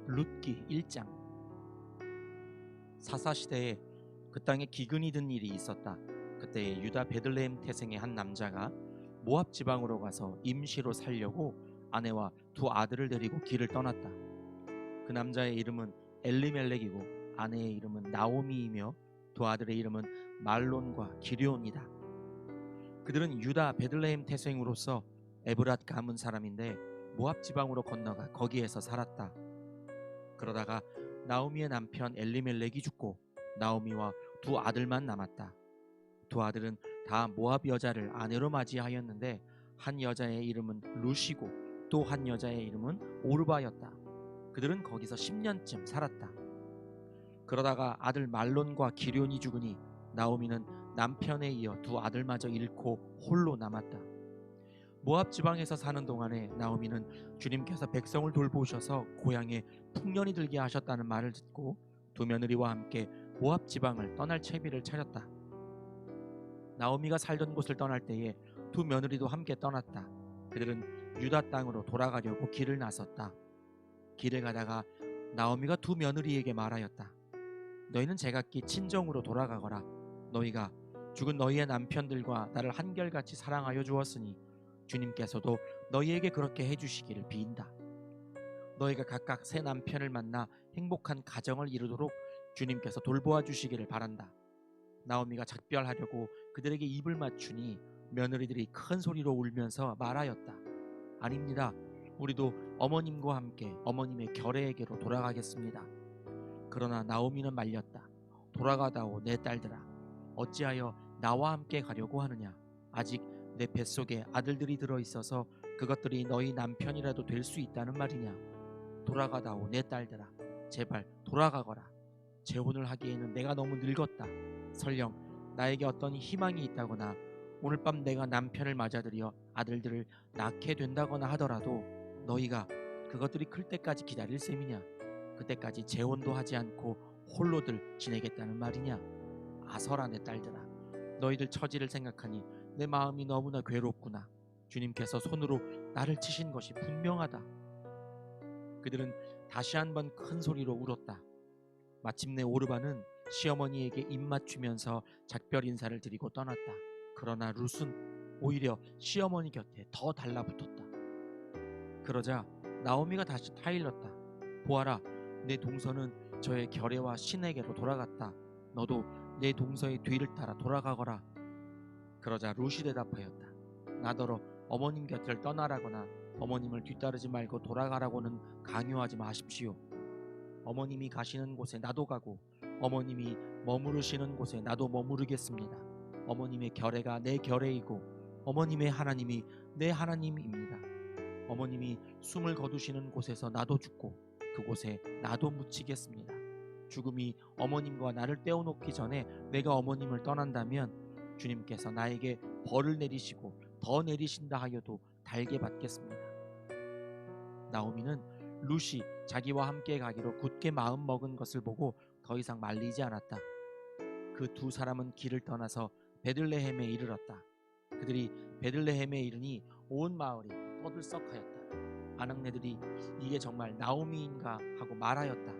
룻기 1장. 사사시대에 그 땅에 기근이 든 일이 있었다. 그때에 유다 베들레헴 태생의 한 남자가 모압 지방으로 가서 임시로 살려고 아내와 두 아들을 데리고 길을 떠났다. 그 남자의 이름은 엘리멜렉이고 아내의 이름은 나오미이며 두 아들의 이름은 말론과 기럧이다. 그들은 유다 베들레헴 태생으로서 에브랏 가문 사람인데 모압 지방으로 건너가 거기에서 살았다. 그러다가 나오미의 남편 엘리멜렉이 죽고 나오미와 두 아들만 남았다. 두 아들은 다 모압 여자를 아내로 맞이하였는데 한 여자의 이름은 룻이고 또 한 여자의 이름은 오르바였다. 그들은 거기서 10년쯤 살았다. 그러다가 아들 말론과 기럧이 죽으니 나오미는 남편에 이어 두 아들마저 잃고 홀로 남았다. 모압 지방에서 사는 동안에 나오미는 주님께서 백성을 돌보셔서 고향에 풍년이 들게 하셨다는 말을 듣고 두 며느리와 함께 모압 지방을 떠날 채비를 차렸다. 나오미가 살던 곳을 떠날 때에 두 며느리도 함께 떠났다. 그들은 유다 땅으로 돌아가려고 길을 나섰다. 길을 가다가 나오미가 두 며느리에게 말하였다. 너희는 제각기 친정으로 돌아가거라. 너희가 죽은 너희의 남편들과 나를 한결같이 사랑하여 주었으니 주님께서도 너희에게 그렇게 해주시기를 비인다. 너희가 각각 새 남편을 만나 행복한 가정을 이루도록 주님께서 돌보아 주시기를 바란다. 나오미가 작별하려고 그들에게 입을 맞추니 며느리들이 큰 소리로 울면서 말하였다. 아닙니다. 우리도 어머님과 함께 어머님의 결례에게로 돌아가겠습니다. 그러나 나오미는 말렸다. 돌아가다오 내 딸들아. 어찌하여 나와 함께 가려고 하느냐. 아직 내 뱃속에 아들들이 들어있어서 그것들이 너희 남편이라도 될 수 있다는 말이냐. 돌아가다오 내 딸들아. 제발 돌아가거라. 재혼을 하기에는 내가 너무 늙었다. 설령 나에게 어떤 희망이 있다거나 오늘 밤 내가 남편을 맞아들여 아들들을 낳게 된다거나 하더라도 너희가 그것들이 클 때까지 기다릴 셈이냐. 그때까지 재혼도 하지 않고 홀로들 지내겠다는 말이냐. 아서라 내 딸들아. 너희들 처지를 생각하니 내 마음이 너무나 괴롭구나. 주님께서 손으로 나를 치신 것이 분명하다. 그들은 다시 한번 큰 소리로 울었다. 마침내 오르바는 시어머니에게 입 맞추면서 작별 인사를 드리고 떠났다. 그러나 룻은 오히려 시어머니 곁에 더 달라붙었다. 그러자 나오미가 다시 타일렀다. 보아라, 내 동서는 저의 결례와 신에게로 돌아갔다. 너도 내 동서의 뒤를 따라 돌아가거라. 그러자 룻이 대답하였다. 나더러 어머님 곁을 떠나라거나 어머님을 뒤따르지 말고 돌아가라고는 강요하지 마십시오. 어머님이 가시는 곳에 나도 가고 어머님이 머무르시는 곳에 나도 머무르겠습니다. 어머님의 결례가 내 결례이고 어머님의 하나님이 내 하나님입니다. 어머님이 숨을 거두시는 곳에서 나도 죽고 그곳에 나도 묻히겠습니다. 죽음이 어머님과 나를 떼어놓기 전에 내가 어머님을 떠난다면 주님께서 나에게 벌을 내리시고 더 내리신다 하여도 달게 받겠습니다. 나오미는 룻이 자기와 함께 가기로 굳게 마음 먹은 것을 보고 더 이상 말리지 않았다. 그 두 사람은 길을 떠나서 베들레헴에 이르렀다. 그들이 베들레헴에 이르니 온 마을이 떠들썩하였다. 아낙네들이 이게 정말 나오미인가 하고 말하였다.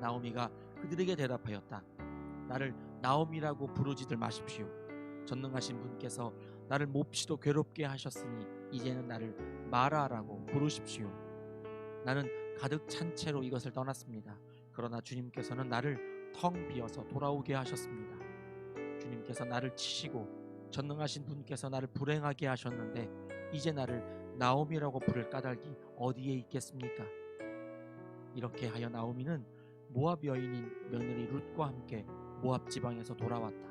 나오미가 그들에게 대답하였다. 나를 나오미라고 부르지들 마십시오. 전능하신 분께서 나를 몹시도 괴롭게 하셨으니 이제는 나를 마라라고 부르십시오. 나는 가득 찬 채로 이것을 떠났습니다. 그러나 주님께서는 나를 텅 비어서 돌아오게 하셨습니다. 주님께서 나를 치시고 전능하신 분께서 나를 불행하게 하셨는데 이제 나를 나오미라고 부를 까닭이 어디에 있겠습니까? 이렇게 하여 나오미는 모압 여인인 며느리 룻과 함께 모압 지방에서 돌아왔다.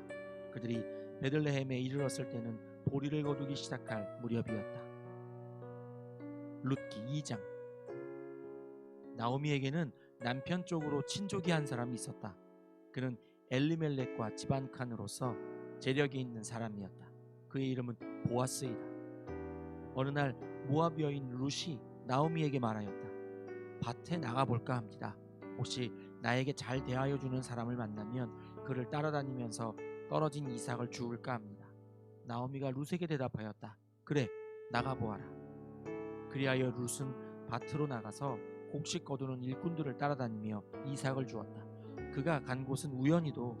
그들이 베들레헴에 이르렀을 때는 보리를 거두기 시작할 무렵이었다. 룻기 2장. 나오미에게는 남편 쪽으로 친족이 한 사람이 있었다. 그는 엘리멜렉과 집안칸으로서 재력이 있는 사람이었다. 그의 이름은 보아스이다. 어느 날 모압 여인 룻이 나오미에게 말하였다. 밭에 나가볼까 합니다. 혹시 나에게 잘 대하여 주는 사람을 만나면 그를 따라다니면서 떨어진 이삭을 주울까 합니다. 나오미가 룻에게 대답하였다. 그래, 나가보아라. 그리하여 룻은 밭으로 나가서 곡식 거두는 일꾼들을 따라다니며 이삭을 주었다. 그가 간 곳은 우연히도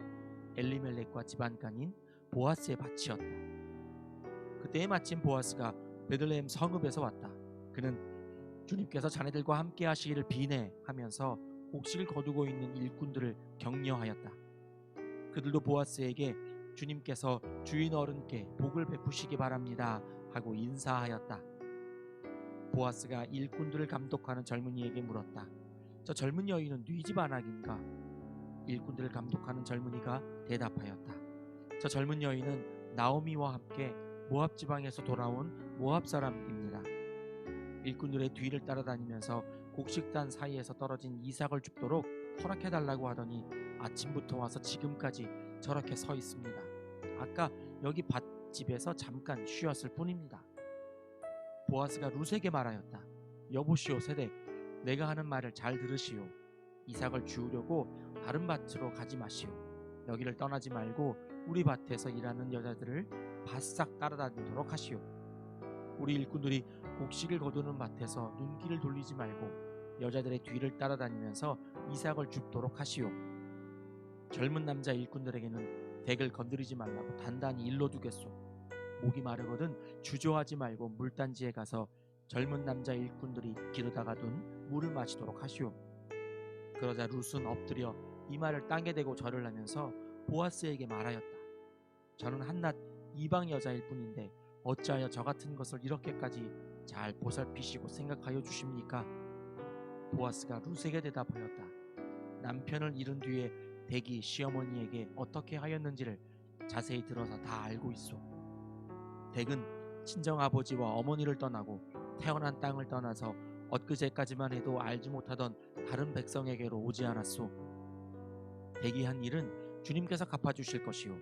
엘리멜렉과 집안간인 보아스의 밭이었다. 그때에 마침 보아스가 베들레헴 성읍에서 왔다. 그는 주님께서 자네들과 함께 하시기를 비내하면서 곡식을 거두고 있는 일꾼들을 격려하였다. 그들도 보아스에게 주님께서 주인 어른께 복을 베푸시기 바랍니다 하고 인사하였다. 보아스가 일꾼들을 감독하는 젊은이에게 물었다. 저 젊은 여인은 네 집 아낙인가? 일꾼들을 감독하는 젊은이가 대답하였다. 저 젊은 여인은 나오미와 함께 모압 지방에서 돌아온 모압 사람입니다. 일꾼들의 뒤를 따라다니면서 곡식단 사이에서 떨어진 이삭을 줍도록 허락해달라고 하더니 아침부터 와서 지금까지 저렇게 서 있습니다. 아까 여기 밭집에서 잠깐 쉬었을 뿐입니다. 보아스가 룻에게 말하였다. 여보시오 세덱, 내가 하는 말을 잘 들으시오. 이삭을 주우려고 다른 밭으로 가지 마시오. 여기를 떠나지 말고 우리 밭에서 일하는 여자들을 바싹 따라다니도록 하시오. 우리 일꾼들이 곡식을 거두는 밭에서 눈길을 돌리지 말고 여자들의 뒤를 따라다니면서 이삭을 줍도록 하시오. 젊은 남자 일꾼들에게는 덱을 건드리지 말라고 단단히 일러두겠소. 목이 마르거든 주저하지 말고 물단지에 가서 젊은 남자 일꾼들이 기르다가 둔 물을 마시도록 하시오. 그러자 룻은 엎드려 이마를 땅에 대고 절을 하면서 보아스에게 말하였다. 저는 한낱 이방 여자일 뿐인데 어찌하여 저 같은 것을 이렇게까지 잘 보살피시고 생각하여 주십니까? 보아스가 룻에게 대답하였다. 남편을 잃은 뒤에 덱이 시어머니에게 어떻게 하였는지를 자세히 들어서 다 알고 있소. 덱은 친정아버지와 어머니를 떠나고 태어난 땅을 떠나서 엊그제까지만 해도 알지 못하던 다른 백성에게로 오지 않았소. 덱이 한 일은 주님께서 갚아주실 것이요.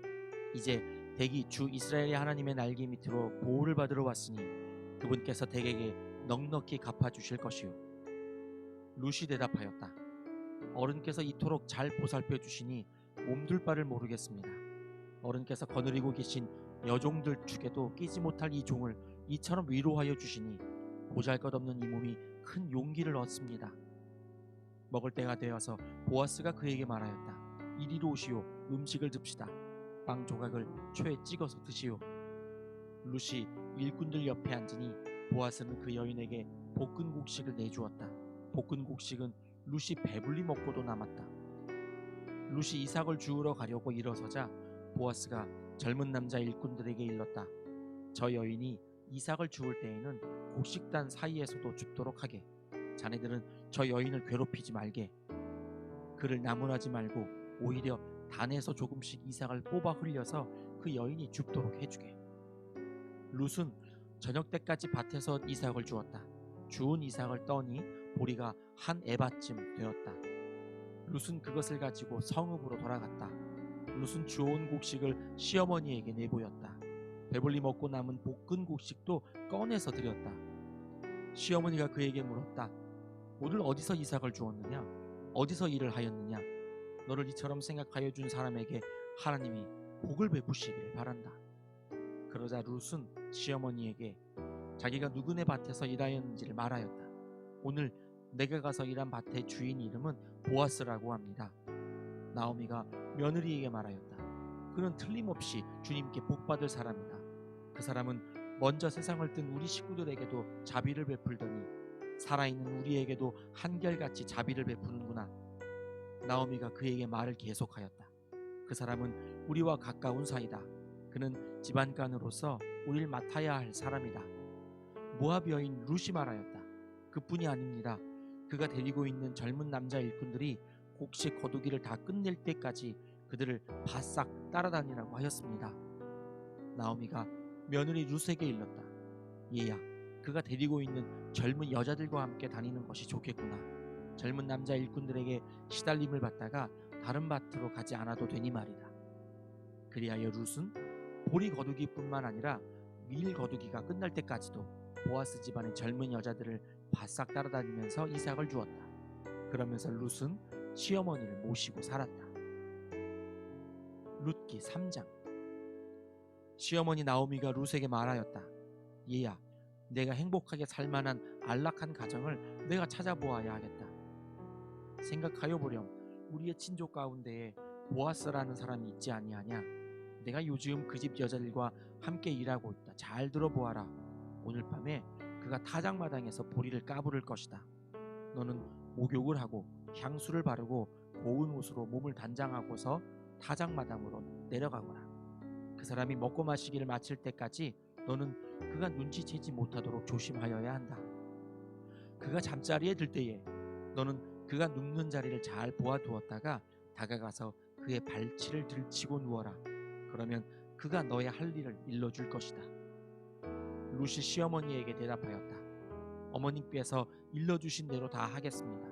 이제 덱이 주 이스라엘의 하나님의 날개 밑으로 보호를 받으러 왔으니 그분께서 덱에게 넉넉히 갚아주실 것이요. 룻이 대답하였다. 어른께서 이토록 잘 보살펴 주시니 몸둘 바를 모르겠습니다. 어른께서 거느리고 계신 여종들 축에도 끼지 못할 이 종을 이처럼 위로하여 주시니 보잘것없는 이 몸이 큰 용기를 얻습니다. 먹을 때가 되어서 보아스가 그에게 말하였다. 이리로 오시오. 음식을 듭시다. 빵 조각을 초에 찍어서 드시오. 룻이 일꾼들 옆에 앉으니 보아스는 그 여인에게 볶은 곡식을 내주었다. 볶은 곡식은 룻이 배불리 먹고도 남았다. 룻이 이삭을 주우러 가려고 일어서자 보아스가 젊은 남자 일꾼들에게 일렀다. 저 여인이 이삭을 주울 때에는 곡식단 사이에서도 줍도록 하게. 자네들은 저 여인을 괴롭히지 말게. 그를 나무라지 말고 오히려 단에서 조금씩 이삭을 뽑아 흘려서 그 여인이 줍도록 해주게. 룻은 저녁 때까지 밭에서 이삭을 주었다. 주운 이삭을 떠니 보리가 한 에바쯤 되었다. 룻은 그것을 가지고 성읍으로 돌아갔다. 룻은 주워온 곡식을 시어머니에게 내보였다. 배불리 먹고 남은 볶은 곡식도 꺼내서 드렸다. 시어머니가 그에게 물었다. 오늘 어디서 이삭을 주었느냐? 어디서 일을 하였느냐? 너를 이처럼 생각하여 준 사람에게 하나님이 복을 베푸시길 바란다. 그러자 룻은 시어머니에게 자기가 누구네 밭에서 일하였는지를 말하였다. 오늘 내가 가서 일한 밭의 주인 이름은 보아스라고 합니다. 나오미가 며느리에게 말하였다. 그는 틀림없이 주님께 복받을 사람이다. 그 사람은 먼저 세상을 뜬 우리 식구들에게도 자비를 베풀더니 살아있는 우리에게도 한결같이 자비를 베푸는구나. 나오미가 그에게 말을 계속하였다. 그 사람은 우리와 가까운 사이다. 그는 집안간으로서 우리를 맡아야 할 사람이다. 모압 여인 룻이 말하였다. 그뿐이 아닙니다. 그가 데리고 있는 젊은 남자 일꾼들이 곡식 거두기를 다 끝낼 때까지 그들을 바싹 따라다니라고 하였습니다. 나오미가 며느리 룻에게 일렀다. 얘야, 그가 데리고 있는 젊은 여자들과 함께 다니는 것이 좋겠구나. 젊은 남자 일꾼들에게 시달림을 받다가 다른 밭으로 가지 않아도 되니 말이다. 그리하여 룻은 보리 거두기뿐만 아니라 밀 거두기가 끝날 때까지도 보아스 집안의 젊은 여자들을 바싹 따라다니면서 이삭을 주었다. 그러면서 룻은 시어머니를 모시고 살았다. 룻기 3장. 시어머니 나오미가 룻에게 말하였다. 얘야, 내가 행복하게 살만한 안락한 가정을 내가 찾아보아야 하겠다. 생각하여 보렴. 우리의 친족 가운데에 보아스라는 사람이 있지 아니하냐? 내가 요즘 그 집 여자들과 함께 일하고 있다. 잘 들어보아라. 오늘 밤에 그가 타작마당에서 보리를 까부를 것이다. 너는 목욕을 하고 향수를 바르고 고운 옷으로 몸을 단장하고서 타작마당으로 내려가거라. 그 사람이 먹고 마시기를 마칠 때까지 너는 그가 눈치채지 못하도록 조심하여야 한다. 그가 잠자리에 들 때에 너는 그가 눕는 자리를 잘 보아두었다가 다가가서 그의 발치를 들치고 누워라. 그러면 그가 너의 할 일을 일러줄 것이다. 룻이 시어머니에게 대답하였다. 어머님께서 일러주신 대로 다 하겠습니다.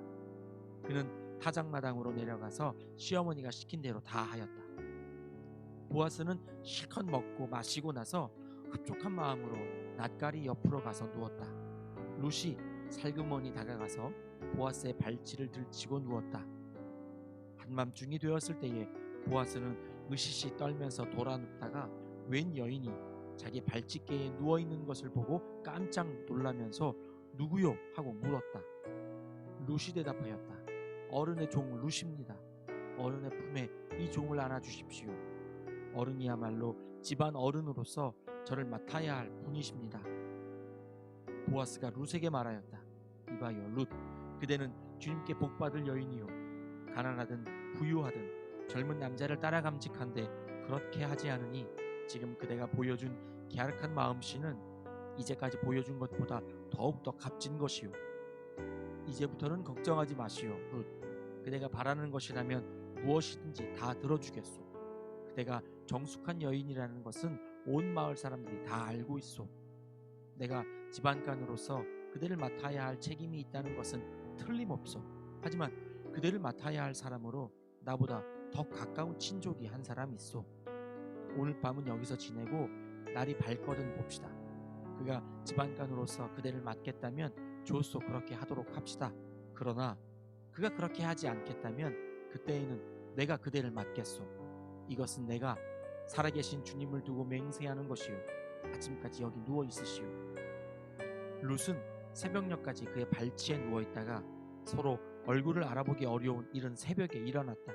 그는 타작마당으로 내려가서 시어머니가 시킨 대로 다 하였다. 보아스는 실컷 먹고 마시고 나서 흡족한 마음으로 낫가리 옆으로 가서 누웠다. 룻이 살그머니 다가가서 보아스의 발치를 들치고 누웠다. 한밤중이 되었을 때에 보아스는 으시시 떨면서 돌아 눕다가 웬 여인이 자기 발치께에 누워있는 것을 보고 깜짝 놀라면서 누구요? 하고 물었다. 룻이 대답하였다. 어른의 종 룻입니다. 어른의 품에 이 종을 안아주십시오. 어른이야말로 집안 어른으로서 저를 맡아야 할 분이십니다. 보아스가 룻에게 말하였다. 이봐요 룻, 그대는 주님께 복받을 여인이요, 가난하든 부유하든 젊은 남자를 따라 감직한데 그렇게 하지 않으니 지금 그대가 보여준 갸륵한 마음씨는 이제까지 보여준 것보다 더욱더 값진 것이요. 이제부터는 걱정하지 마시오 룻. 그대가 바라는 것이라면 무엇이든지 다 들어주겠소. 그대가 정숙한 여인이라는 것은 온 마을 사람들이 다 알고 있소. 내가 집안간으로서 그대를 맡아야 할 책임이 있다는 것은 틀림없소. 하지만 그대를 맡아야 할 사람으로 나보다 더 가까운 친족이 한 사람 있소. 오늘 밤은 여기서 지내고 날이 밝거든 봅시다. 그가 집안간으로서 그대를 맡겠다면 좋소, 그렇게 하도록 합시다. 그러나 그가 그렇게 하지 않겠다면 그때에는 내가 그대를 맡겠소. 이것은 내가 살아계신 주님을 두고 맹세하는 것이요, 아침까지 여기 누워 있으시오. 룻은 새벽녘까지 그의 발치에 누워 있다가 서로 얼굴을 알아보기 어려운 이른 새벽에 일어났다.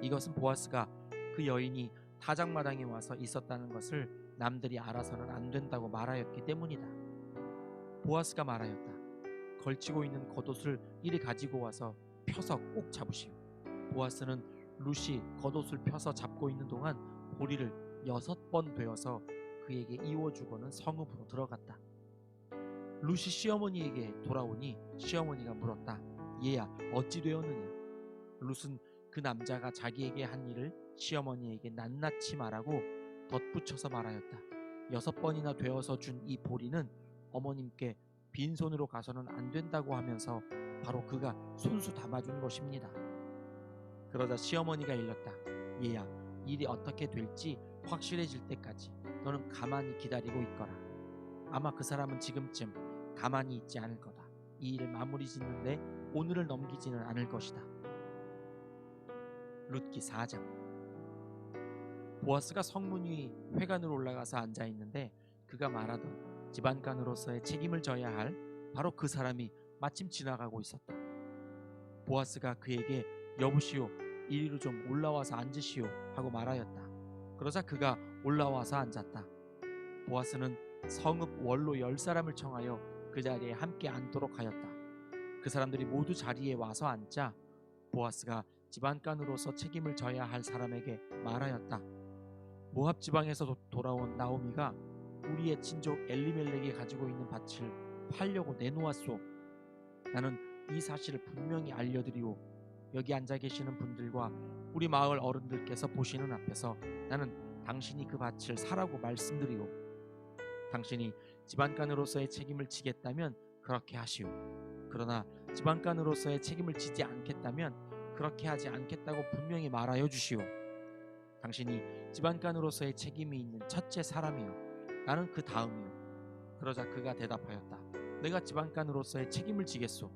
이것은 보아스가 그 여인이 타작마당에 와서 있었다는 것을 남들이 알아서는 안 된다고 말하였기 때문이다. 보아스가 말하였다. 걸치고 있는 겉옷을 이리 가지고 와서 펴서 꼭 잡으시오. 보아스는 룻이 겉옷을 펴서 잡고 있는 동안 보리를 6번 되어서 그에게 이워주고는 성읍으로 들어갔다. 룻이 시어머니에게 돌아오니 시어머니가 물었다. 얘야, 어찌 되었느냐? 룻은 그 남자가 자기에게 한 일을 시어머니에게 낱낱이 말하고 덧붙여서 말하였다. 6번이나 되어서 준 이 보리는 어머님께 빈손으로 가서는 안 된다고 하면서 바로 그가 손수 담아준 것입니다. 그러자 시어머니가 일렀다. 얘야, 일이 어떻게 될지 확실해질 때까지 너는 가만히 기다리고 있거라. 아마 그 사람은 지금쯤 가만히 있지 않을 거다. 이 일을 마무리 짓는데 오늘을 넘기지는 않을 것이다. 룻기 4장. 보아스가 성문 위 회관으로 올라가서 앉아 있는데 그가 말하던 집안간으로서의 책임을 져야 할 바로 그 사람이 마침 지나가고 있었다. 보아스가 그에게 여보시오, 이리로 좀 올라와서 앉으시오 하고 말하였다. 그러자 그가 올라와서 앉았다. 보아스는 성읍 원로 10사람을 청하여 그 자리에 함께 앉도록 하였다. 그 사람들이 모두 자리에 와서 앉자 보아스가 집안간으로서 책임을 져야 할 사람에게 말하였다. 모압 지방에서 돌아온 나오미가 우리의 친족 엘리멜렉이 가지고 있는 밭을 팔려고 내놓았소. 나는 이 사실을 분명히 알려드리오. 여기 앉아 계시는 분들과 우리 마을 어른들께서 보시는 앞에서 나는 당신이 그 밭을 사라고 말씀드리오. 당신이 집안간으로서의 책임을 지겠다면 그렇게 하시오. 그러나 집안간으로서의 책임을 지지 않겠다면 그렇게 하지 않겠다고 분명히 말하여 주시오. 당신이 집안간으로서의 책임이 있는 첫째 사람이요, 나는 그 다음이요. 그러자 그가 대답하였다. 내가 집안간으로서의 책임을 지겠소.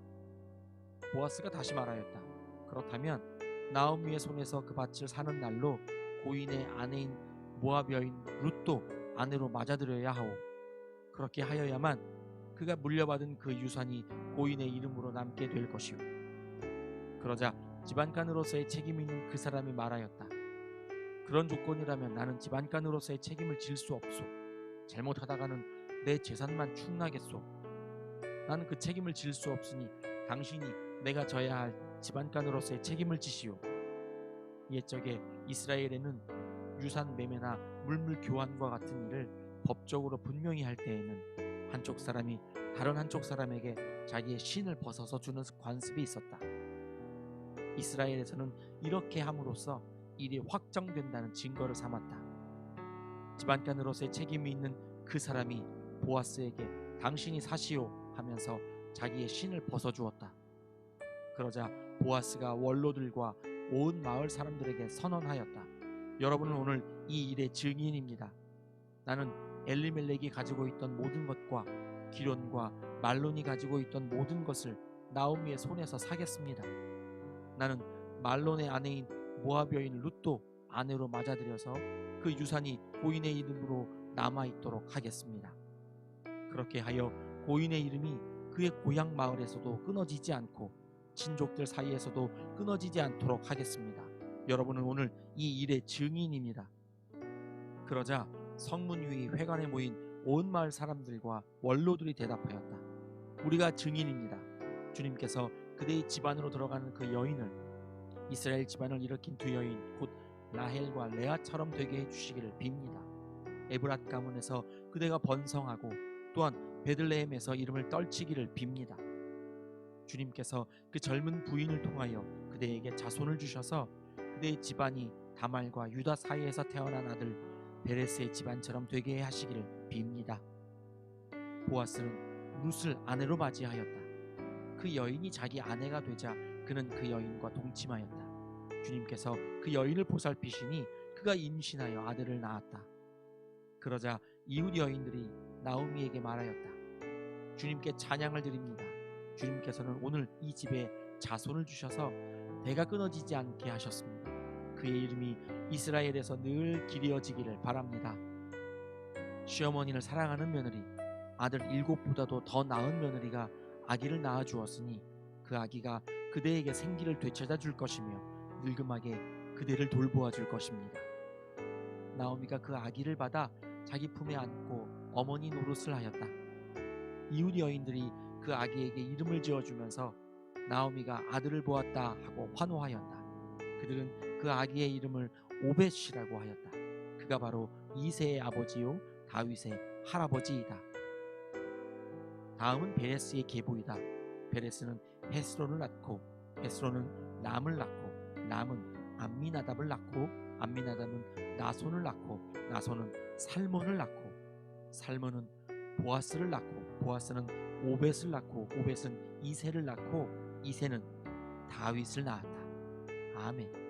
보아스가 다시 말하였다. 그렇다면 나오미의 손에서 그 밭을 사는 날로 고인의 아내인 모압 여인 룻도 아내로 맞아들여야 하오. 그렇게 하여야만 그가 물려받은 그 유산이 고인의 이름으로 남게 될 것이오. 그러자 지반간으로서의 책임이 있는 그 사람이 말하였다. 그런 조건이라면 나는 지반간으로서의 책임을 질 수 없소. 잘못하다가는 내 재산만 축나겠소. 나는 그 책임을 질 수 없으니 당신이 내가 져야 할 지반간으로서의 책임을 지시오. 옛적에 이스라엘에는 유산 매매나 물물 교환과 같은 일을 법적으로 분명히 할 때에는 한쪽 사람이 다른 한쪽 사람에게 자기의 신을 벗어서 주는 관습이 있었다. 이스라엘에서는 이렇게 함으로써 일이 확정된다는 증거를 삼았다. 지반간으로서의 책임이 있는 그 사람이 보아스에게 당신이 사시오 하면서 자기의 신을 벗어주었다. 그러자 보아스가 원로들과 온 마을 사람들에게 선언하였다. 여러분은 오늘 이 일의 증인입니다. 나는 엘리멜렉이 가지고 있던 모든 것과 기론과 말론이 가지고 있던 모든 것을 나오미의 손에서 사겠습니다. 나는 말론의 아내인 모압 여인 룻도 아내로 맞아들여서 그 유산이 고인의 이름으로 남아있도록 하겠습니다. 그렇게 하여 고인의 이름이 그의 고향 마을에서도 끊어지지 않고 친족들 사이에서도 끊어지지 않도록 하겠습니다. 여러분은 오늘 이 일의 증인입니다. 그러자 성문 위 회관에 모인 온 마을 사람들과 원로들이 대답하였다. 우리가 증인입니다. 주님께서 그대의 집안으로 들어가는 그 여인을 이스라엘 집안을 일으킨 두 여인 곧 라헬과 레아처럼 되게 해주시기를 빕니다. 에브랏 가문에서 그대가 번성하고 또한 베들레헴에서 이름을 떨치기를 빕니다. 주님께서 그 젊은 부인을 통하여 그대에게 자손을 주셔서 그대의 집안이 다말과 유다 사이에서 태어난 아들 베레스의 집안처럼 되게 하시기를 빕니다. 보아스는 룻을 아내로 맞이하였다. 그 여인이 자기 아내가 되자 그는 그 여인과 동침하였다. 주님께서 그 여인을 보살피시니 그가 임신하여 아들을 낳았다. 그러자 이웃 여인들이 나오미에게 말하였다. 주님께 찬양을 드립니다. 주님께서는 오늘 이 집에 자손을 주셔서 대가 끊어지지 않게 하셨습니다. 그의 이름이 이스라엘에서 늘 기리어지기를 바랍니다. 시어머니를 사랑하는 며느리, 아들 7보다도 더 나은 며느리가 아기를 낳아 주었으니 그 아기가 그대에게 생기를 되찾아 줄 것이며 늙음하게 그대를 돌보아 줄 것입니다. 나오미가 그 아기를 받아 자기 품에 안고 어머니 노릇을 하였다. 이웃 여인들이 그 아기에게 이름을 지어주면서 나오미가 아들을 보았다 하고 환호하였다. 그들은 그 아기의 이름을 오벳이라고 하였다. 그가 바로 이새의 아버지요 다윗의 할아버지이다. 다음은 베레스의 계보이다. 베레스는 헤스론을 낳고 헤스론은 람을 낳고 람은 암미나답을 낳고 암미나답은 나손을 낳고 나손은 살몬을 낳고 살몬은 보아스를 낳고 보아스는 오벳을 낳고 오벳은 이새를 낳고 이새는 다윗을 낳았다. 아멘.